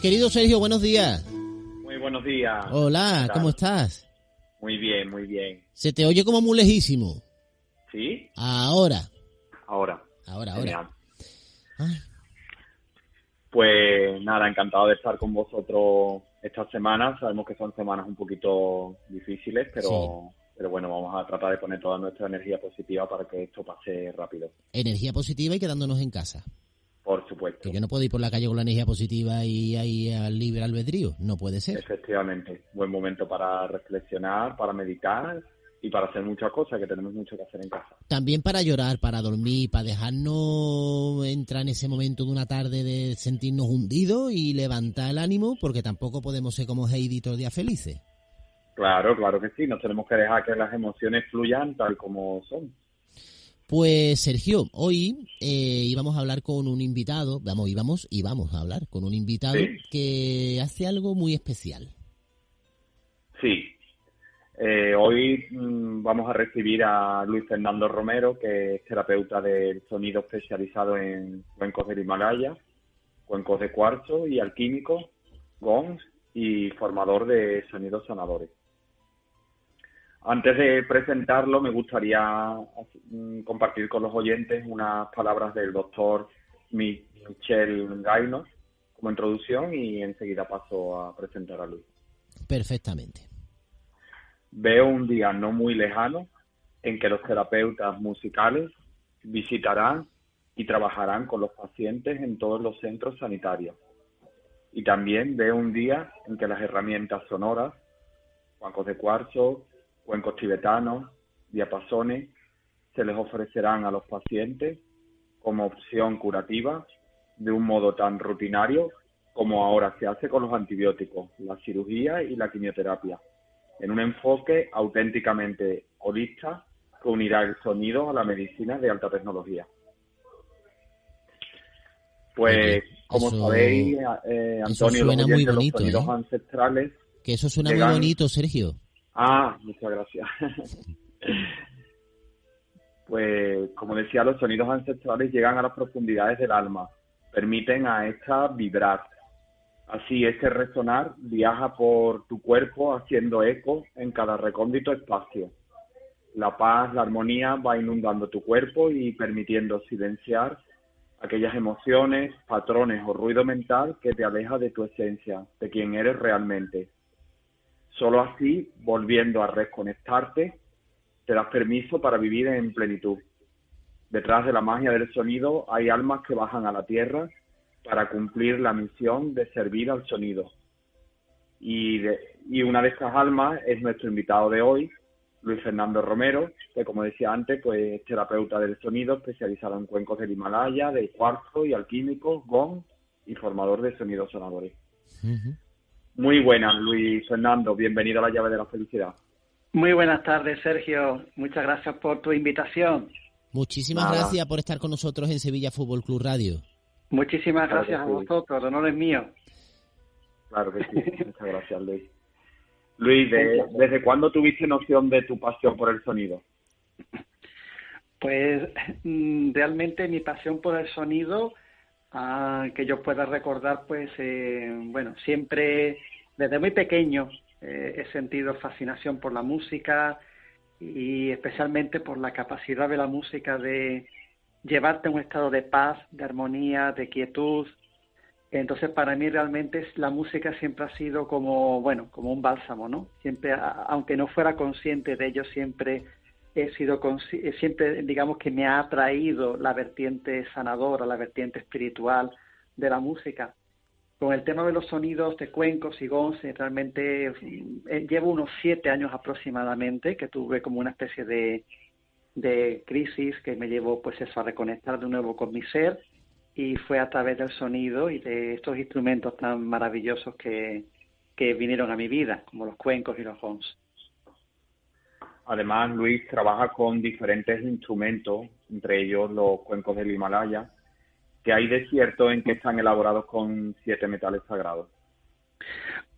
Querido Sergio, buenos días. Muy buenos días. Hola, ¿cómo estás? Muy bien, muy bien. Se te oye como muy lejísimo. ¿Sí? Ahora. Ahora. Genial. Ay. Pues nada, encantado de estar con vosotros esta semana. Sabemos que son semanas un poquito difíciles, pero bueno, vamos a tratar de poner toda nuestra energía positiva para que esto pase rápido. Energía positiva y quedándonos en casa. Por supuesto. Que yo no puedo ir por la calle con la energía positiva y ahí al libre albedrío. No puede ser. Efectivamente. Buen momento para reflexionar, para meditar y para hacer muchas cosas, que tenemos mucho que hacer en casa. También para llorar, para dormir, para dejarnos entrar en ese momento de una tarde de sentirnos hundidos y levantar el ánimo, porque tampoco podemos ser como Heidi todos los días felices. Claro que sí. No tenemos que dejar que las emociones fluyan tal como son. Pues Sergio, hoy íbamos a hablar con un invitado, íbamos a hablar con un invitado que hace algo muy especial. Sí. Hoy vamos a recibir a Luis Fernando Romero, que es terapeuta del sonido especializado en cuencos del Himalaya, cuencos de cuarzo y alquímicos, gongs y formador de sonidos sanadores. Antes de presentarlo, me gustaría compartir con los oyentes unas palabras del doctor Michel Gaynos como introducción y enseguida paso a presentar a Luis. Perfectamente. Veo un día no muy lejano en que los terapeutas musicales visitarán y trabajarán con los pacientes en todos los centros sanitarios. Y también veo un día en que las herramientas sonoras, cuencos de cuarzo, cuencos tibetanos, diapasones, se les ofrecerán a los pacientes como opción curativa de un modo tan rutinario como ahora se hace con los antibióticos, la cirugía y la quimioterapia, en un enfoque auténticamente holista que unirá el sonido a la medicina de alta tecnología. Pues, como sabéis, Antonio, los oyentes, muy bonito, los sonidos ancestrales... Que eso suena muy bonito, Sergio. Ah, muchas gracias. Pues, como decía, los sonidos ancestrales llegan a las profundidades del alma, permiten a esta vibrar. Así, este resonar viaja por tu cuerpo haciendo eco en cada recóndito espacio. La paz, la armonía va inundando tu cuerpo y permitiendo silenciar aquellas emociones, patrones o ruido mental que te aleja de tu esencia, de quien eres realmente. Solo así, volviendo a reconectarte, te das permiso para vivir en plenitud. Detrás de la magia del sonido hay almas que bajan a la tierra para cumplir la misión de servir al sonido. Y una de estas almas es nuestro invitado de hoy, Luis Fernando Romero, que como decía antes, pues es terapeuta del sonido, especializado en cuencos del Himalaya, de cuarzo y alquímicos, gong y formador de sonidos sonadores. Uh-huh. Muy buenas, Luis Fernando. Bienvenido a La Llave de la Felicidad. Muy buenas tardes, Sergio. Muchas gracias por tu invitación. Muchísimas gracias por estar con nosotros en Sevilla Fútbol Club Radio. Muchísimas gracias a vosotros. El honor es mío. Claro que sí. Muchas gracias, Luis. Luis, ¿desde cuándo tuviste noción de tu pasión por el sonido? Pues realmente mi pasión por el sonido... que yo pueda recordar, pues, siempre, desde muy pequeño, he sentido fascinación por la música y especialmente por la capacidad de la música de llevarte a un estado de paz, de armonía, de quietud. Entonces, para mí realmente la música siempre ha sido como un bálsamo, ¿no? Siempre, aunque no fuera consciente de ello, siempre digamos que me ha atraído la vertiente sanadora, la vertiente espiritual de la música. Con el tema de los sonidos de cuencos y gongs, realmente llevo unos 7 años aproximadamente que tuve como una especie de crisis que me llevó pues eso, a reconectar de nuevo con mi ser, y fue a través del sonido y de estos instrumentos tan maravillosos que vinieron a mi vida, como los cuencos y los gongs. Además, Luis trabaja con diferentes instrumentos, entre ellos los cuencos del Himalaya. ¿Qué hay de cierto en que están elaborados con 7 metales sagrados?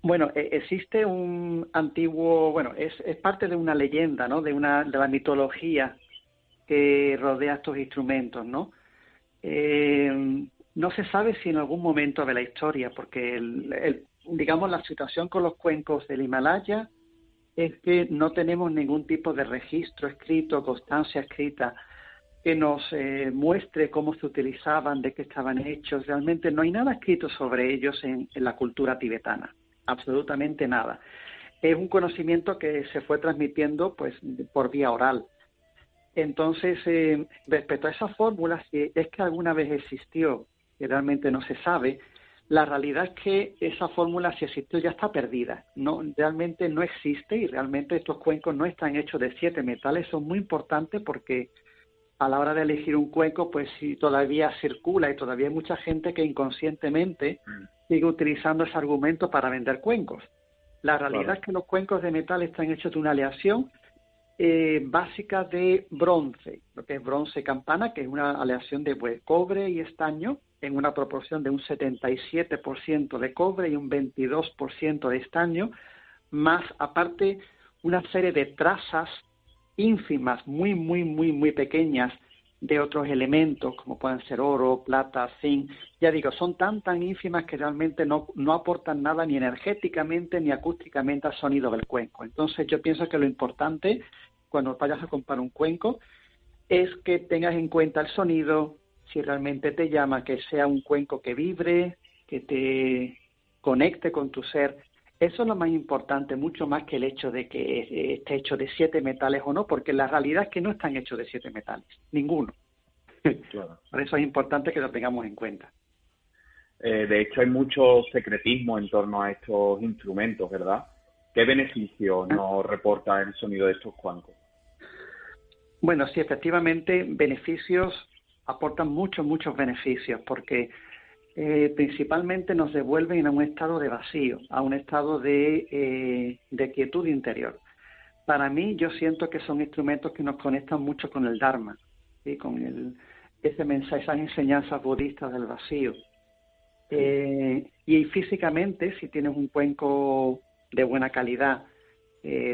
Bueno, existe un antiguo, es parte de una leyenda, ¿no? De la mitología que rodea estos instrumentos, ¿no? No se sabe si en algún momento de la historia, porque digamos la situación con los cuencos del Himalaya es que no tenemos ningún tipo de registro escrito, constancia escrita que nos muestre cómo se utilizaban, de qué estaban hechos. Realmente no hay nada escrito sobre ellos en la cultura tibetana, absolutamente nada. Es un conocimiento que se fue transmitiendo pues por vía oral. Entonces, respecto a esa fórmula, si es que alguna vez existió, que realmente no se sabe, la realidad es que esa fórmula, si existió, ya está perdida. No, realmente no existe, y realmente estos cuencos no están hechos de 7 metales. Son muy importantes porque a la hora de elegir un cuenco, pues sí, todavía circula y todavía hay mucha gente que inconscientemente sigue utilizando ese argumento para vender cuencos. La realidad es que los cuencos de metal están hechos de una aleación básica de bronce, lo que es bronce campana, que es una aleación de cobre y estaño, en una proporción de un 77% de cobre y un 22% de estaño, más aparte una serie de trazas ínfimas, muy, muy, muy, muy pequeñas de otros elementos, como pueden ser oro, plata, zinc. Ya digo, son tan ínfimas que realmente no aportan nada ni energéticamente ni acústicamente al sonido del cuenco. Entonces yo pienso que lo importante cuando vayas a comprar un cuenco es que tengas en cuenta el sonido, si realmente te llama, que sea un cuenco que vibre, que te conecte con tu ser. Eso es lo más importante, mucho más que el hecho de que esté hecho de 7 metales o no, porque la realidad es que no están hechos de 7 metales, ninguno. Claro. Por eso es importante que lo tengamos en cuenta. De hecho, hay mucho secretismo en torno a estos instrumentos, ¿verdad? ¿Qué beneficio nos reporta el sonido de estos cuencos? Bueno, sí, efectivamente, beneficios, aportan muchos beneficios, porque principalmente nos devuelven a un estado de vacío, a un estado de quietud interior. Para mí, yo siento que son instrumentos que nos conectan mucho con el Dharma, ¿sí? Con ese mensaje, esas enseñanzas budistas del vacío. Y físicamente, si tienes un cuenco de buena calidad,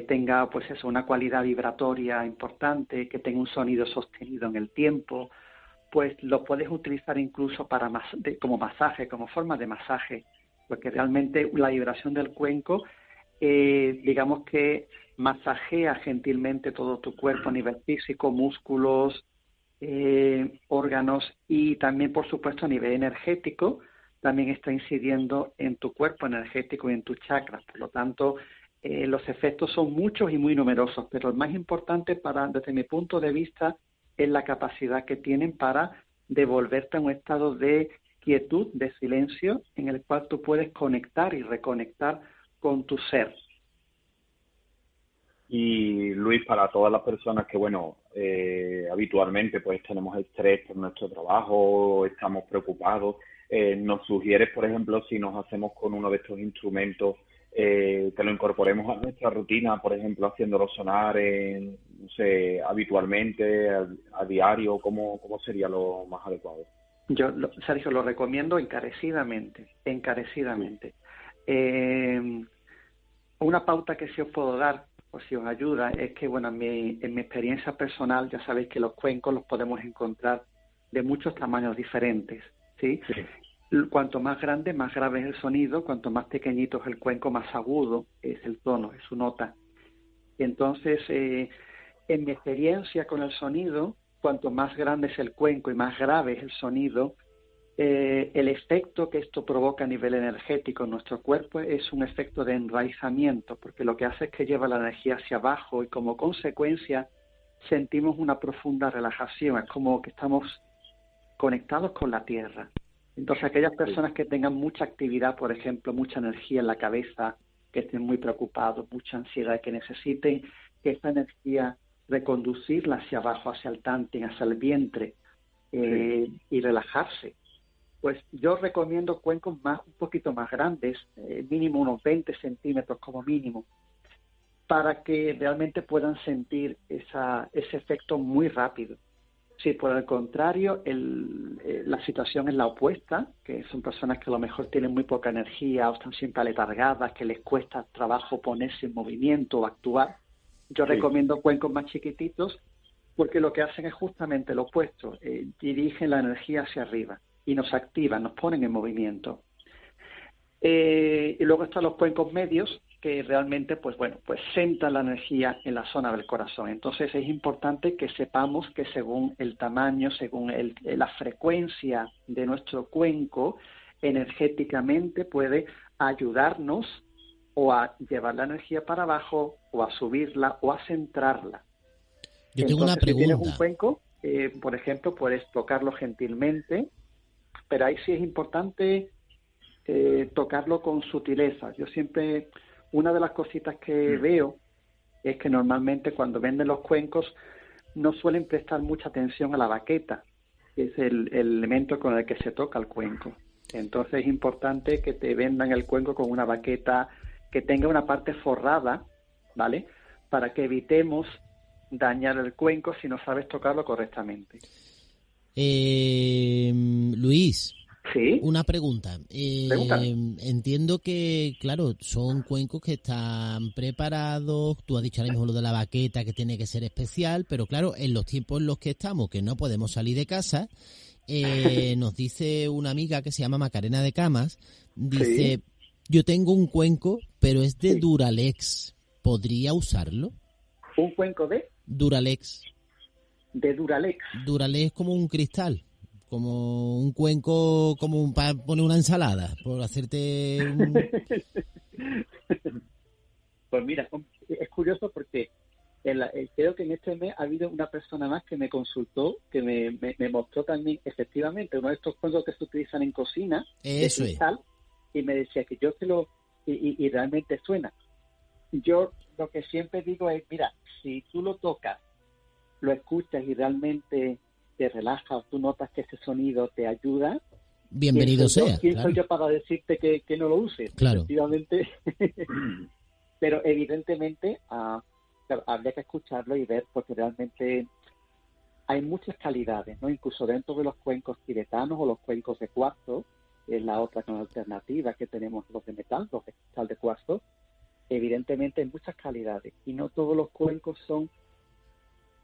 tenga pues eso, una cualidad vibratoria importante, que tenga un sonido sostenido en el tiempo, pues lo puedes utilizar incluso para como masaje, como forma de masaje, porque realmente la vibración del cuenco, digamos que masajea gentilmente todo tu cuerpo a nivel físico, músculos, órganos, y también, por supuesto, a nivel energético, también está incidiendo en tu cuerpo energético y en tus chakras. Por lo tanto, los efectos son muchos y muy numerosos, pero el más importante desde mi punto de vista, es la capacidad que tienen para devolverte a un estado de quietud, de silencio, en el cual tú puedes conectar y reconectar con tu ser. Y Luis, para todas las personas que, habitualmente pues tenemos estrés por nuestro trabajo, estamos preocupados, ¿nos sugieres, por ejemplo, si nos hacemos con uno de estos instrumentos, que lo incorporemos a nuestra rutina, por ejemplo, haciéndolo sonar habitualmente, a diario? ¿Cómo sería lo más adecuado? Yo, Sergio, lo recomiendo encarecidamente. Una pauta que sí os puedo dar, o si os ayuda, es que, en mi experiencia personal, ya sabéis que los cuencos los podemos encontrar de muchos tamaños diferentes, ¿sí? Sí. Cuanto más grande, más grave es el sonido; cuanto más pequeñito es el cuenco, más agudo es el tono, es su nota. Entonces, en mi experiencia con el sonido, cuanto más grande es el cuenco y más grave es el sonido, el efecto que esto provoca a nivel energético en nuestro cuerpo es un efecto de enraizamiento, porque lo que hace es que lleva la energía hacia abajo y como consecuencia sentimos una profunda relajación. Es como que estamos conectados con la tierra. Entonces, aquellas personas que tengan mucha actividad, por ejemplo, mucha energía en la cabeza, que estén muy preocupados, mucha ansiedad, que necesiten que esta energía reconducirla hacia abajo, hacia el tántin, hacia el vientre, y relajarse, pues yo recomiendo cuencos un poquito más grandes, mínimo unos 20 centímetros como mínimo, para que realmente puedan sentir ese efecto muy rápido. Si por el contrario la situación es la opuesta, que son personas que a lo mejor tienen muy poca energía o están siempre aletargadas, que les cuesta trabajo ponerse en movimiento o actuar, yo recomiendo cuencos más chiquititos, porque lo que hacen es justamente lo opuesto, dirigen la energía hacia arriba. y nos activan, nos ponen en movimiento. Y luego están los cuencos medios, que realmente, pues centran la energía en la zona del corazón. Entonces es importante que sepamos que según el tamaño, según la frecuencia de nuestro cuenco, energéticamente puede ayudarnos o a llevar la energía para abajo, o a subirla, o a centrarla. Yo tengo una pregunta. Si tienes un cuenco, por ejemplo, puedes tocarlo gentilmente, pero ahí sí es importante tocarlo con sutileza. Yo siempre, una de las cositas que veo es que normalmente cuando venden los cuencos no suelen prestar mucha atención a la baqueta, que es el elemento con el que se toca el cuenco. Entonces es importante que te vendan el cuenco con una baqueta que tenga una parte forrada, ¿vale? Para que evitemos dañar el cuenco si no sabes tocarlo correctamente. Luis, ¿Sí? una pregunta. Pregúntame. Entiendo que, claro, son cuencos que están preparados. Tú has dicho ahora mismo lo de la baqueta, que tiene que ser especial, pero claro, en los tiempos en los que estamos, que no podemos salir de casa, nos dice una amiga que se llama Macarena de Camas, dice, ¿Sí? yo tengo un cuenco, pero es de Sí. Duralex. ¿Podría usarlo? ¿Un cuenco de Duralex. Duralex? Duralex es como un cristal, como un cuenco, como para poner una ensalada, por hacerte un... Pues mira, es curioso porque creo que en este mes ha habido una persona más que me consultó, que me mostró también efectivamente uno de estos cuencos que se utilizan en cocina, de Eso es. cristal, y me decía que yo y realmente suena. Yo lo que siempre digo es, mira, si tú lo tocas, lo escuchas y realmente te relaja, o tú notas que ese sonido te ayuda, Bienvenido sea. ¿quién Claro. soy yo para decirte que no lo uses? Claro. Efectivamente. Pero evidentemente claro, habría que escucharlo y ver, porque realmente hay muchas calidades, ¿no? Incluso dentro de los cuencos tibetanos o los cuencos de cuarzo, es la otra alternativa que tenemos, los de metal, los de cristal de cuarzo. Evidentemente hay muchas calidades y no todos los cuencos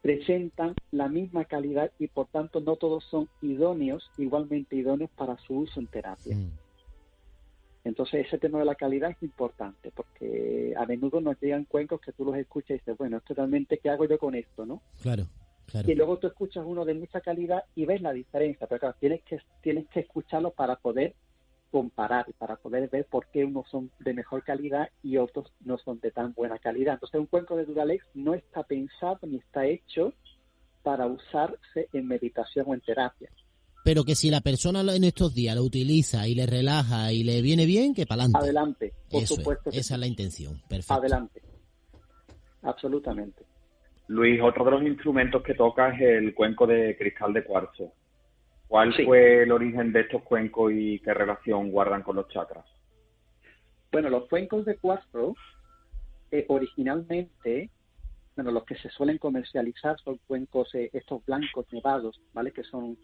presentan la misma calidad y por tanto no todos son igualmente idóneos para su uso en terapia. Entonces ese tema de la calidad es importante, porque a menudo nos llegan cuencos que tú los escuchas y dices, bueno, esto realmente, ¿qué hago yo con esto, no? Claro. Y luego tú escuchas uno de mucha calidad y ves la diferencia, pero claro, tienes que escucharlo para poder comparar, para poder ver por qué unos son de mejor calidad y otros no son de tan buena calidad. Entonces un cuenco de Duralex no está pensado ni está hecho para usarse en meditación o en terapia. Pero que si la persona en estos días lo utiliza y le relaja y le viene bien, que para adelante. Adelante, por Eso supuesto. esa es la intención. Perfecto. Adelante, absolutamente. Luis, otro de los instrumentos que toca es el cuenco de cristal de cuarzo. ¿Cuál Sí. fue el origen de estos cuencos y qué relación guardan con los chakras? Bueno, los cuencos de cuarzo, originalmente, los que se suelen comercializar son cuencos estos blancos nevados, ¿vale? Que son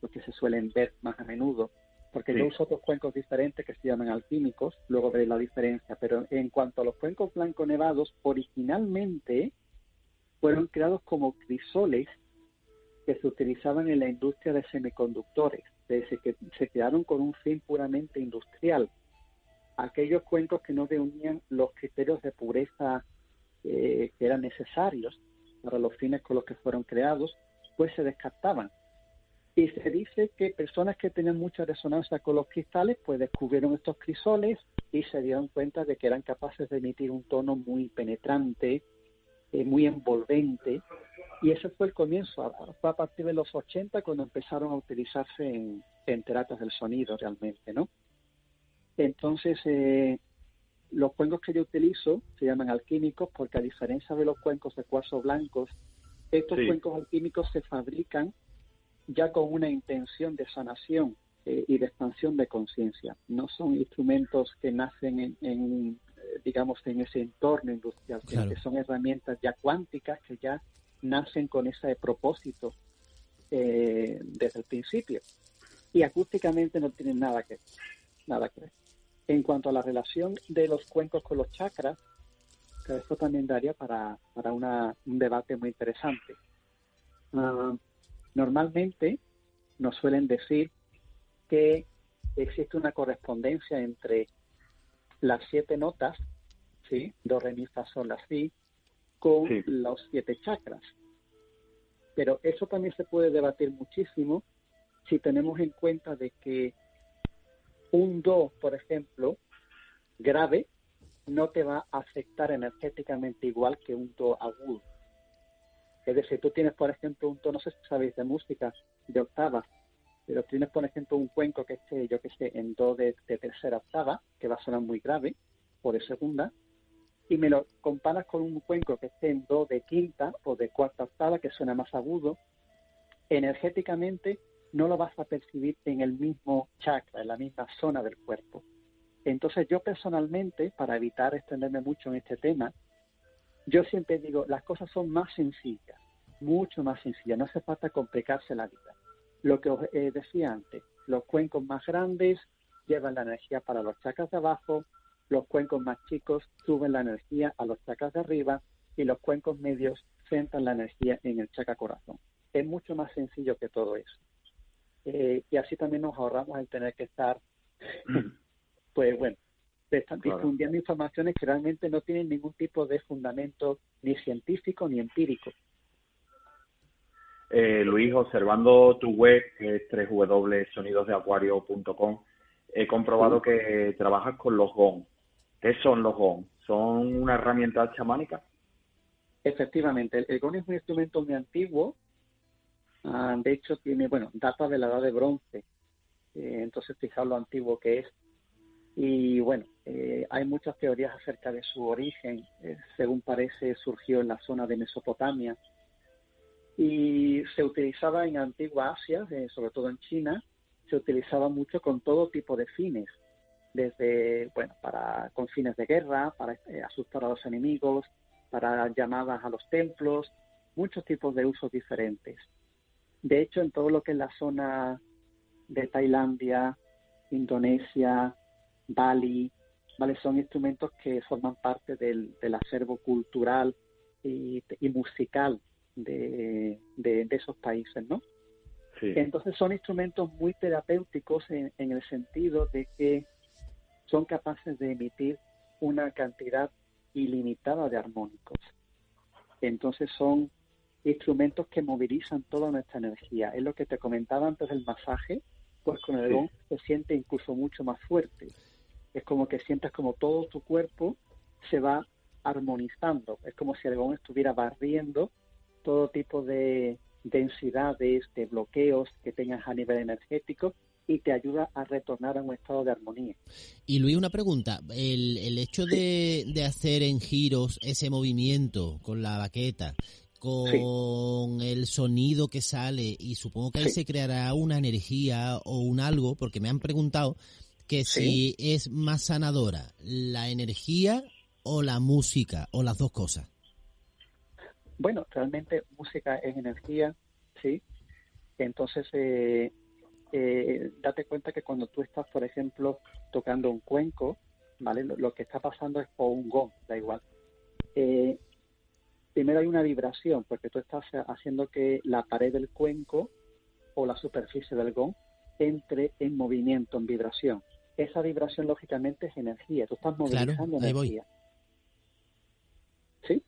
los que se suelen ver más a menudo, porque Sí. yo uso otros cuencos diferentes que se llaman alquímicos, luego veréis la diferencia, pero en cuanto a los cuencos blancos nevados, originalmente fueron creados como crisoles que se utilizaban en la industria de semiconductores, es decir, que se crearon con un fin puramente industrial. Aquellos cuencos que no reunían los criterios de pureza que eran necesarios para los fines con los que fueron creados, pues se descartaban. Y se dice que personas que tenían mucha resonancia con los cristales, pues descubrieron estos crisoles y se dieron cuenta de que eran capaces de emitir un tono muy penetrante, muy envolvente, y ese fue el comienzo. Fue a partir de los 80 cuando empezaron a utilizarse en terapias del sonido realmente, ¿no? Entonces, los cuencos que yo utilizo se llaman alquímicos porque, a diferencia de los cuencos de cuarzo blancos, estos Sí. cuencos alquímicos se fabrican ya con una intención de sanación y de expansión de conciencia. No son instrumentos que nacen digamos, en ese entorno industrial, sino Claro. que son herramientas ya cuánticas que ya nacen con ese propósito desde el principio. Y acústicamente no tienen nada que ver. En cuanto a la relación de los cuencos con los chakras, que esto también daría para un debate muy interesante. Normalmente nos suelen decir que existe una correspondencia entre las 7 notas, ¿sí? Do, re, mi, fa, sol, la, si, con los 7 chakras. Pero eso también se puede debatir muchísimo si tenemos en cuenta de que un do, por ejemplo, grave, no te va a afectar energéticamente igual que un do agudo. Es decir, tú tienes, por ejemplo, un do, no sé si sabéis de música, de octava, pero tienes, por ejemplo, un cuenco que esté, yo que sé, en do de tercera octava, que va a sonar muy grave, o de segunda, y me lo comparas con un cuenco que esté en do de quinta o de cuarta octava, que suena más agudo, energéticamente no lo vas a percibir en el mismo chakra, en la misma zona del cuerpo. Entonces yo personalmente, para evitar extenderme mucho en este tema, yo siempre digo, las cosas son más sencillas, mucho más sencillas, no hace falta complicarse la vida. Lo que os decía antes, los cuencos más grandes llevan la energía para los chakras de abajo, los cuencos más chicos suben la energía a los chakras de arriba y los cuencos medios centran la energía en el chakra corazón. Es mucho más sencillo que todo eso. Y así también nos ahorramos el tener que estar, pues bueno, difundiendo informaciones que realmente no tienen ningún tipo de fundamento ni científico ni empírico. Luis, observando tu web, que es www.sonidosdeacuario.com, he comprobado que trabajas con los gong. ¿Qué son los gong? ¿Son una herramienta chamánica? Efectivamente, el gong es un instrumento muy antiguo. De hecho, tiene, data de la edad de bronce. Entonces, fijaos lo antiguo que es. Y bueno, hay muchas teorías acerca de su origen. Según parece, surgió en la zona de Mesopotamia. Y se utilizaba en antigua Asia, sobre todo en China, se utilizaba mucho con todo tipo de fines. Desde, con fines de guerra, para asustar a los enemigos, para llamadas a los templos, muchos tipos de usos diferentes. De hecho, en todo lo que es la zona de Tailandia, Indonesia, Bali, ¿vale? Son instrumentos que forman parte del acervo cultural y musical de esos países, ¿no? Sí. Entonces son instrumentos muy terapéuticos en el sentido de que son capaces de emitir una cantidad ilimitada de armónicos. Entonces son instrumentos que movilizan toda nuestra energía. Es lo que te comentaba antes del masaje, pues con el gong se siente incluso mucho más fuerte. Es como que sientes como todo tu cuerpo se va armonizando. Es como si el gong estuviera barriendo todo tipo de densidades, de bloqueos que tengas a nivel energético y te ayuda a retornar a un estado de armonía. Y Luis, una pregunta. El hecho de hacer en giros ese movimiento con la baqueta, con el sonido que sale, y supongo que ahí se creará una energía o un algo, porque me han preguntado que si es más sanadora la energía o la música, o las dos cosas. Bueno, realmente música es energía, ¿sí? Entonces, date cuenta que cuando tú estás, por ejemplo, tocando un cuenco, ¿vale? Lo que está pasando es, o un gong, da igual. Primero hay una vibración, porque tú estás haciendo que la pared del cuenco o la superficie del gong entre en movimiento, en vibración. Esa vibración, lógicamente, es energía. Tú estás movilizando energía. ¿Sí?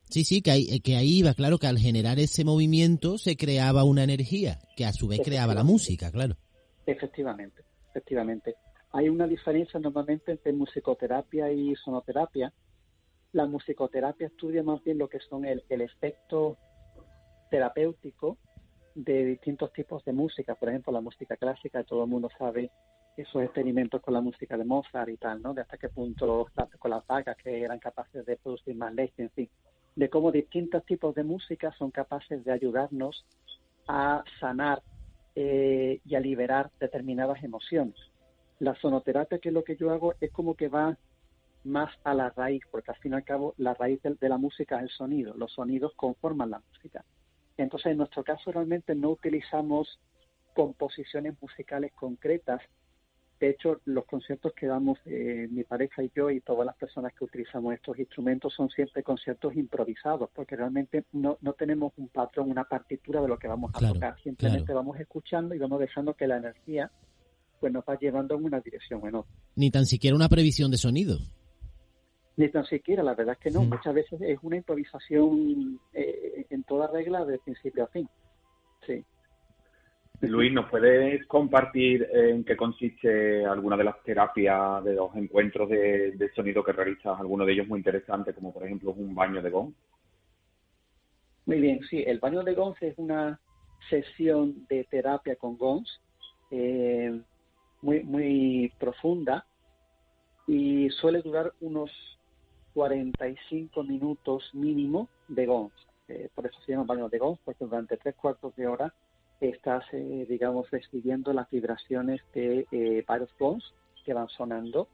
Sí, que ahí iba, claro, que al generar ese movimiento se creaba una energía, que a su vez creaba la música, claro. Efectivamente. Hay una diferencia normalmente entre musicoterapia y sonoterapia. La musicoterapia estudia más bien lo que son el efecto terapéutico de distintos tipos de música. Por ejemplo, la música clásica, todo el mundo sabe esos experimentos con la música de Mozart y tal, ¿no? De hasta qué punto, con las vacas que eran capaces de producir más leche, en fin. De cómo distintos tipos de música son capaces de ayudarnos a sanar y a liberar determinadas emociones. La sonoterapia, que es lo que yo hago, es como que va más a la raíz, porque al fin y al cabo la raíz de la música es el sonido. Los sonidos conforman la música. Entonces, en nuestro caso, realmente no utilizamos composiciones musicales concretas. De hecho, los conciertos que damos mi pareja y yo y todas las personas que utilizamos estos instrumentos son siempre conciertos improvisados, porque realmente no tenemos un patrón, una partitura de lo que vamos a tocar. Simplemente vamos escuchando y vamos dejando que la energía pues nos va llevando en una dirección o en otra. Ni tan siquiera una previsión de sonido. Ni tan siquiera, la verdad es que no. Muchas veces es una improvisación en toda regla de principio a fin. Sí. Luis, ¿nos puedes compartir en qué consiste alguna de las terapias de los encuentros de sonido que realizas? Alguno de ellos muy interesante, como por ejemplo un baño de gong. Muy bien, sí. El baño de gongs es una sesión de terapia con gongs muy, muy profunda y suele durar unos 45 minutos mínimo de gongs. Por eso se llama baño de gongs, porque durante 3/4 de hora estás, digamos, recibiendo las vibraciones de varios gongs que van sonando.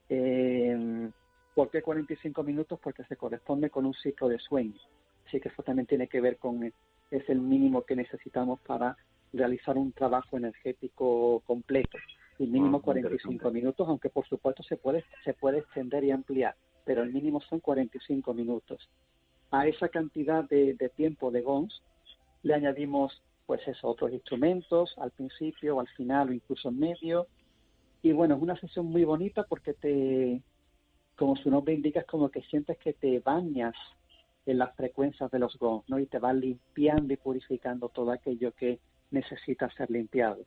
¿Por qué 45 minutos? Porque se corresponde con un ciclo de sueño. Así que eso también tiene que ver con, es el mínimo que necesitamos para realizar un trabajo energético completo. El mínimo 45 minutos, aunque por supuesto se puede extender y ampliar, pero el mínimo son 45 minutos. A esa cantidad de tiempo de gongs le añadimos pues eso, otros instrumentos al principio o al final o incluso en medio. Y bueno, es una sesión muy bonita porque como su nombre indica, es como que sientes que te bañas en las frecuencias de los gongs, ¿no? Y te vas limpiando y purificando todo aquello que necesita ser limpiado.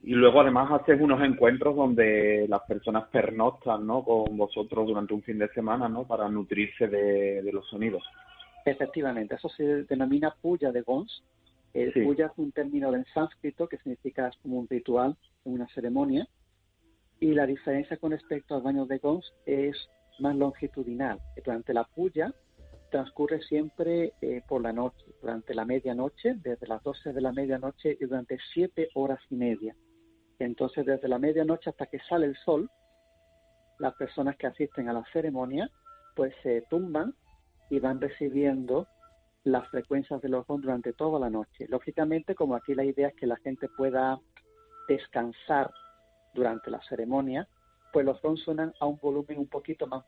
Y luego además haces unos encuentros donde las personas pernoctan, ¿no?, con vosotros durante un fin de semana, ¿no?, para nutrirse de los sonidos. Efectivamente, eso se denomina puya de gongs. El puya es un término en sánscrito que significa como un ritual, una ceremonia, y la diferencia con respecto al baño de gongs es más longitudinal. Durante la puya transcurre siempre por la noche, durante la medianoche, desde las 12 de la medianoche y durante 7 horas y media. Entonces, desde la medianoche hasta que sale el sol, las personas que asisten a la ceremonia pues se tumban y van recibiendo las frecuencias de los gongs durante toda la noche. Lógicamente, como aquí la idea es que la gente pueda descansar durante la ceremonia, pues los gongs suenan a un volumen un poquito más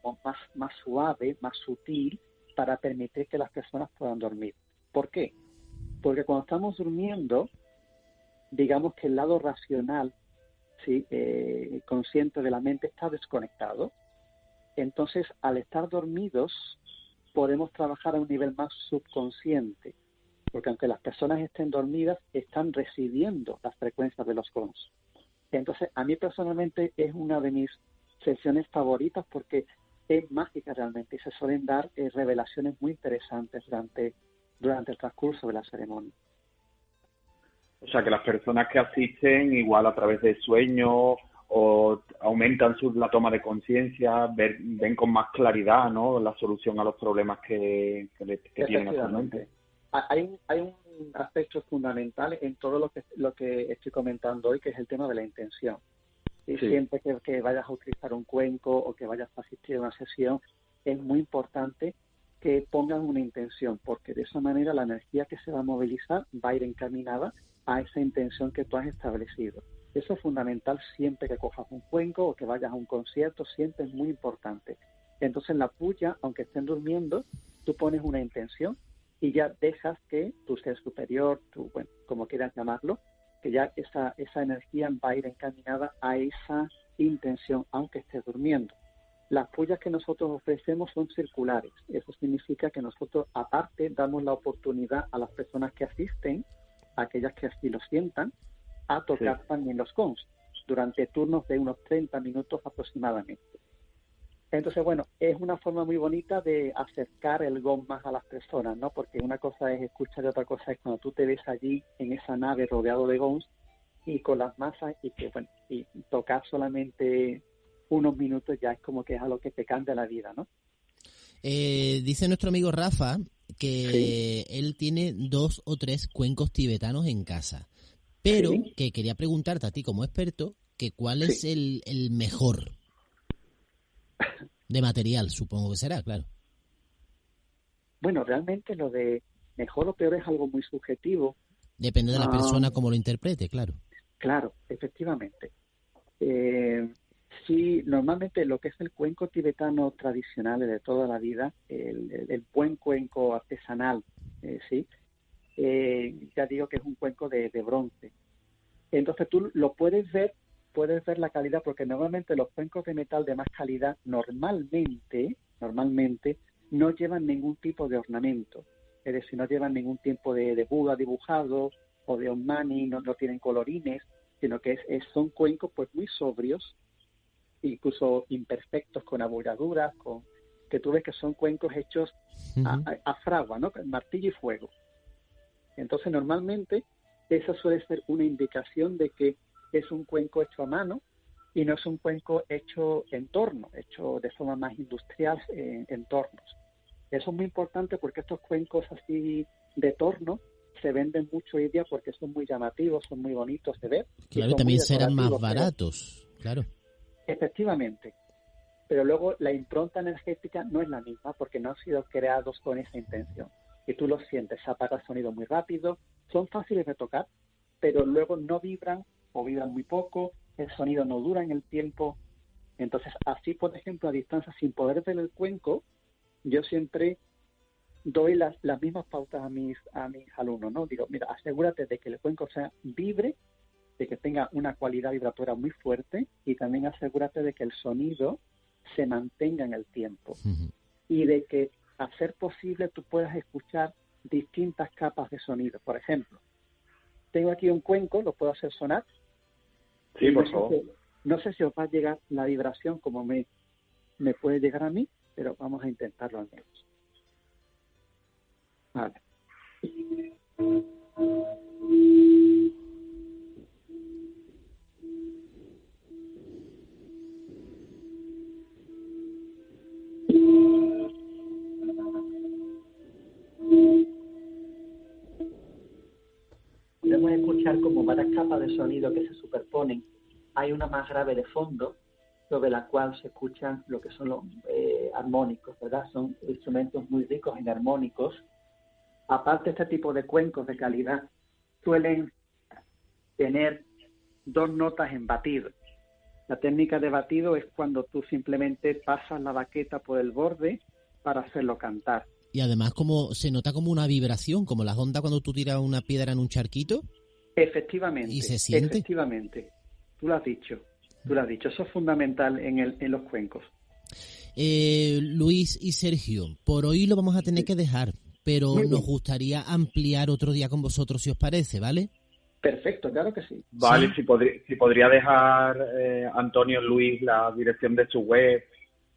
suave, más sutil, para permitir que las personas puedan dormir. ¿Por qué? Porque cuando estamos durmiendo, digamos que el lado racional, ¿sí?, consciente de la mente está desconectado. Entonces, al estar dormidos, podemos trabajar a un nivel más subconsciente, porque aunque las personas estén dormidas, están recibiendo las frecuencias de los gongs. Entonces, a mí personalmente es una de mis sesiones favoritas porque es mágica realmente y se suelen dar revelaciones muy interesantes durante el transcurso de la ceremonia. O sea, que las personas que asisten, igual a través de sueños o aumentan la toma de conciencia, ven con más claridad, ¿no?, la solución a los problemas que tienen actualmente. Hay un aspecto fundamental en todo lo que estoy comentando hoy, que es el tema de la intención. Y siempre que vayas a utilizar un cuenco o que vayas a asistir a una sesión, es muy importante que pongas una intención, porque de esa manera la energía que se va a movilizar va a ir encaminada a esa intención que tú has establecido. Eso es fundamental siempre que cojas un cuenco o que vayas a un concierto, siempre es muy importante. Entonces en la puya, aunque estén durmiendo, tú pones una intención y ya dejas que tu ser superior, bueno, como quieras llamarlo, que ya esa energía va a ir encaminada a esa intención, aunque estés durmiendo. Las puyas que nosotros ofrecemos son circulares. Eso significa que nosotros, aparte, damos la oportunidad a las personas que asisten, a aquellas que así lo sientan, a tocar también los gongs durante turnos de unos 30 minutos aproximadamente. Entonces, bueno, es una forma muy bonita de acercar el gong más a las personas, ¿no? Porque una cosa es escuchar y otra cosa es cuando tú te ves allí en esa nave rodeado de gongs y con las masas y tocar solamente unos minutos ya es como que es algo que te cambia la vida, ¿no? Dice nuestro amigo Rafa que él tiene 2 o 3 cuencos tibetanos en casa, pero que quería preguntarte a ti como experto que cuál es el mejor de material, supongo que será, claro. Bueno, realmente lo de mejor o peor es algo muy subjetivo. Depende de la persona cómo lo interprete, claro. Claro, efectivamente. Sí, normalmente lo que es el cuenco tibetano tradicional de toda la vida, el buen cuenco artesanal, ya digo que es un cuenco de bronce. Entonces tú lo puedes ver la calidad, porque normalmente los cuencos de metal de más calidad normalmente no llevan ningún tipo de ornamento. Es decir, no llevan ningún tipo de Buda dibujado o de Omani, no tienen colorines, sino que son cuencos pues muy sobrios, incluso imperfectos, con abolladuras, que tú ves que son cuencos hechos a fragua, ¿no? Martillo y fuego. Entonces, normalmente, esa suele ser una indicación de que es un cuenco hecho a mano y no es un cuenco hecho en torno, hecho de forma más industrial en tornos. Eso es muy importante porque estos cuencos así de torno se venden mucho hoy día porque son muy llamativos, son muy bonitos de ver. Claro, y también serán más baratos, claro. Efectivamente. Pero luego la impronta energética no es la misma porque no han sido creados con esa intención. Y tú los sientes, se apaga el sonido muy rápido, son fáciles de tocar, pero luego no vibran o vibran muy poco, el sonido no dura en el tiempo. Entonces, así, por ejemplo, a distancia, sin poder ver el cuenco, yo siempre doy las mismas pautas a mis alumnos, ¿no? Digo, mira, asegúrate de que el cuenco vibre, de que tenga una cualidad vibratoria muy fuerte, y también asegúrate de que el sonido se mantenga en el tiempo. Uh-huh. Y de que, a ser posible, tú puedas escuchar distintas capas de sonido. Por ejemplo, tengo aquí un cuenco, lo puedo hacer sonar. Sí, por favor. No sé si os va a llegar la vibración como me puede llegar a mí, pero vamos a intentarlo al menos. Vale. Podemos escuchar como varias capas de sonido que se superponen. Hay una más grave de fondo, sobre la cual se escuchan lo que son los armónicos, ¿verdad? Son instrumentos muy ricos en armónicos. Aparte, este tipo de cuencos de calidad suelen tener 2 notas en batido. La técnica de batido es cuando tú simplemente pasas la baqueta por el borde para hacerlo cantar. Y además como se nota como una vibración, como las ondas cuando tú tiras una piedra en un charquito. Efectivamente. ¿Y se siente? Efectivamente. Tú lo has dicho. Eso es fundamental en los cuencos. Luis y Sergio, por hoy lo vamos a tener que dejar, pero nos gustaría ampliar otro día con vosotros, si os parece, ¿vale? Perfecto, claro que sí. Vale, ¿Sí? si podría dejar Antonio Luis la dirección de su web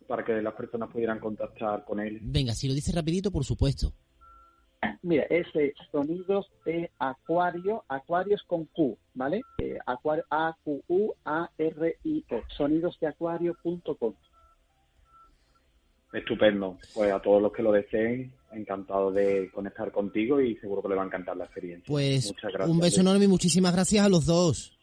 para que las personas pudieran contactar con él. Venga, si lo dices rapidito, por supuesto. Mira, es Sonidos de Acuario, Acuarios con Q, ¿vale? Acuario, A-Q-U-A-R-I-O, sonidosdeacuario.com. Estupendo. Pues a todos los que lo deseen, encantado de conectar contigo y seguro que le va a encantar la experiencia. Pues muchas gracias, un beso Luis. enorme y muchísimas gracias a los dos.